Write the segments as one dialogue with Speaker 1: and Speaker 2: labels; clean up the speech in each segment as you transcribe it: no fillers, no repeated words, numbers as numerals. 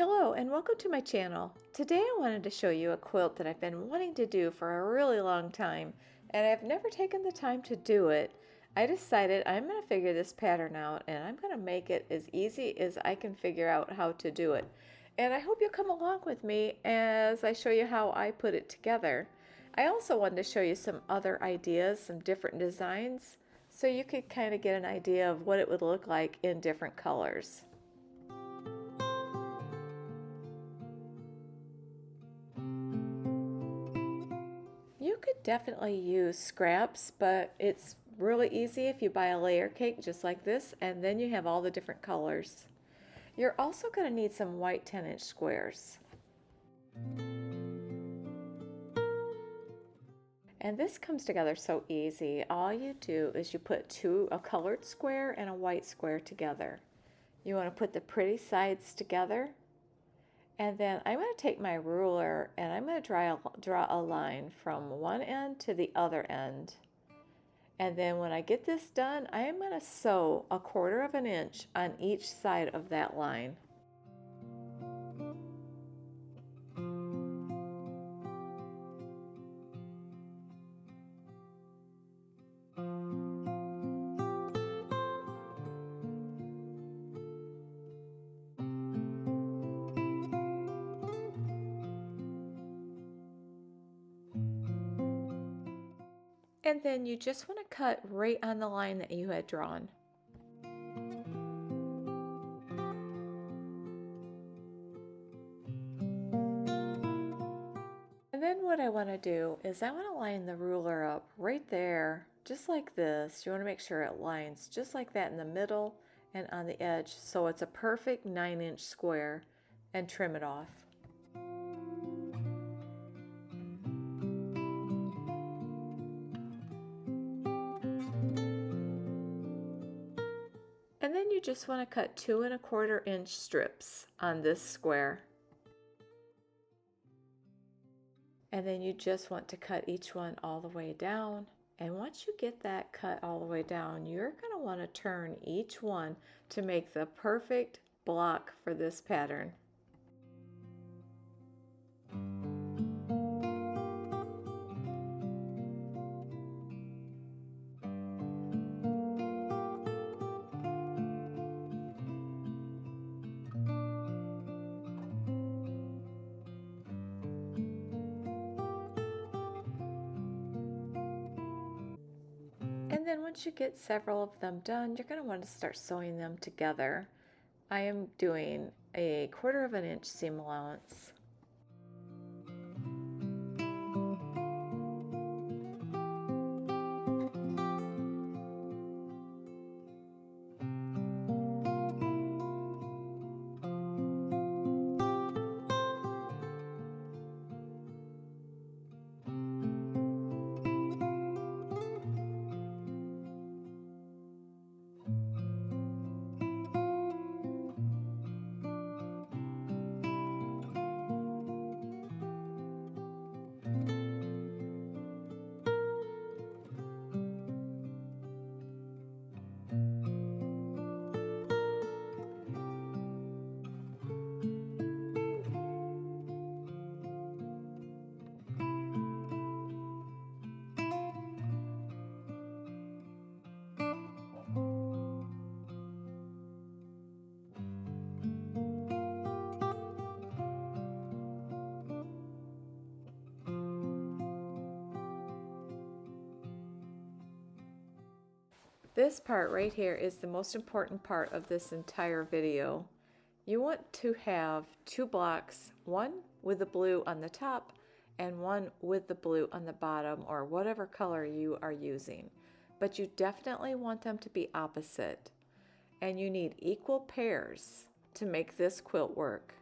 Speaker 1: Hello and welcome to my channel. Today I wanted to show you a quilt that I've been wanting to do for a really long time and I've never taken the time to do it. I decided I'm going to figure this pattern out and I'm going to make it as easy as I can figure out how to do it. And I hope you'll come along with me as I show you how I put it together. I also wanted to show you some other ideas, some different designs, so you could kind of get an idea of what it would look like in different colors. You could definitely use scraps, but it's really easy if you buy a layer cake just like this, and then you have all the different colors. You're also going to need some white 10-inch squares. And this comes together so easy. All you do is you put a colored square and a white square together. You want to put the pretty sides together. And then I'm going to take my ruler and I'm going to draw a line from one end to the other end. And then when I get this done, I am going to sew 1/4 of an inch on each side of that line. And then you just want to cut right on the line that you had drawn. And then what I want to do is I want to line the ruler up right there, just like this. You want to make sure it lines just like that in the middle and on the edge, so it's a perfect 9-inch square, and trim it off. And then you just want to cut 2 1/4 inch strips on this square. And then you just want to cut each one all the way down. And once you get that cut all the way down, you're going to want to turn each one to make the perfect block for this pattern. And then once you get several of them done, you're going to want to start sewing them together. I am doing 1/4 of an inch seam allowance. This part right here is the most important part of this entire video. You want to have 2 blocks, one with the blue on the top and one with the blue on the bottom, or whatever color you are using. But you definitely want them to be opposite. And you need equal pairs to make this quilt work.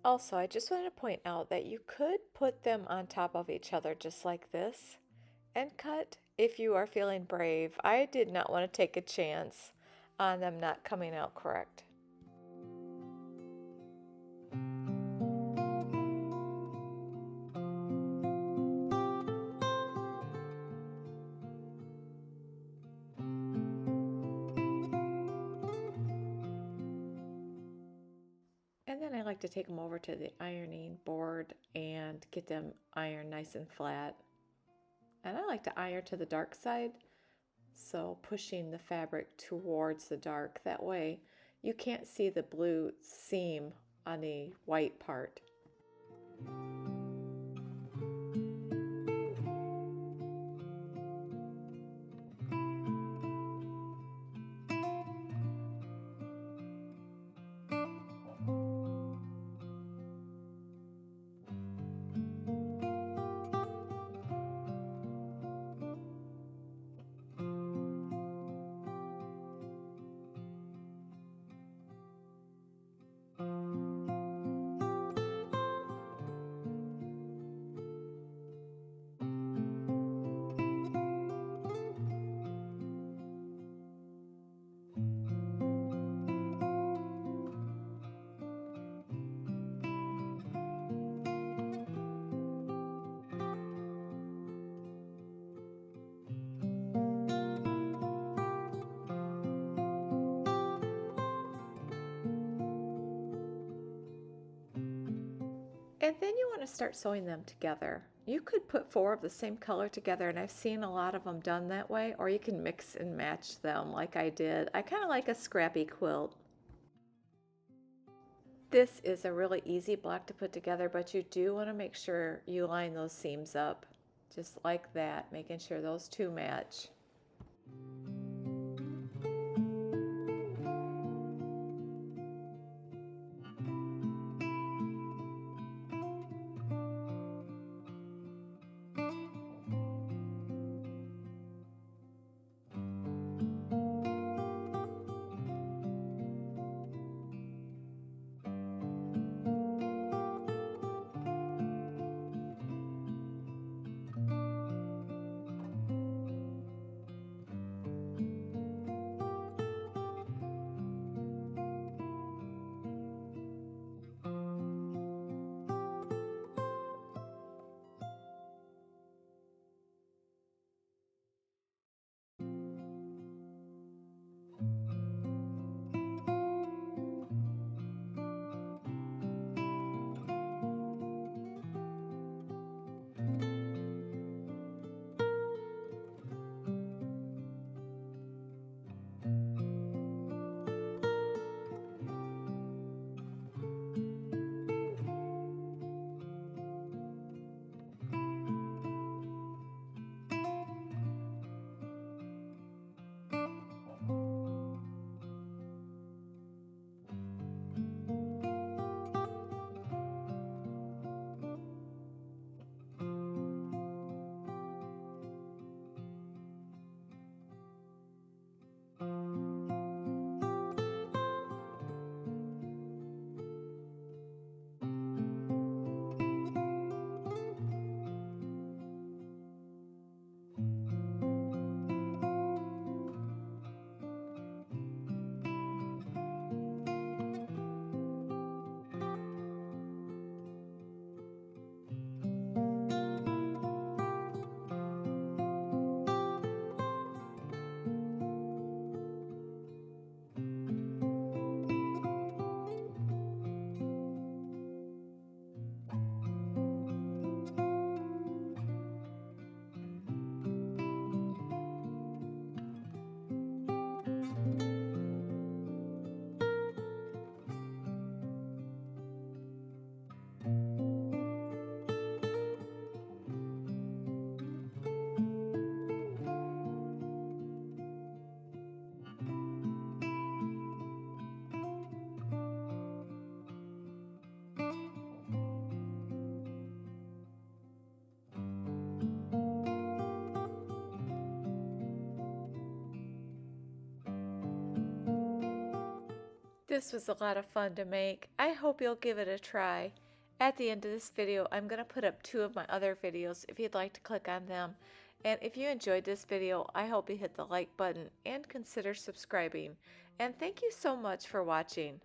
Speaker 1: Also, I just wanted to point out that you could put them on top of each other just like this and cut if you are feeling brave. I did not want to take a chance on them not coming out correct. And then I like to take them over to the ironing board and get them ironed nice and flat. And I like to iron to the dark side, so pushing the fabric towards the dark. That way you can't see the blue seam on the white part. And then you want to start sewing them together. You could put four of the same color together, and I've seen a lot of them done that way, or you can mix and match them like I did. I kind of like a scrappy quilt. This is a really easy block to put together, but you do want to make sure you line those seams up just like that, making sure those two match. This was a lot of fun to make. I hope you'll give it a try. At the end of this video, I'm going to put up 2 of my other videos if you'd like to click on them. And if you enjoyed this video, I hope you hit the like button and consider subscribing. And thank you so much for watching.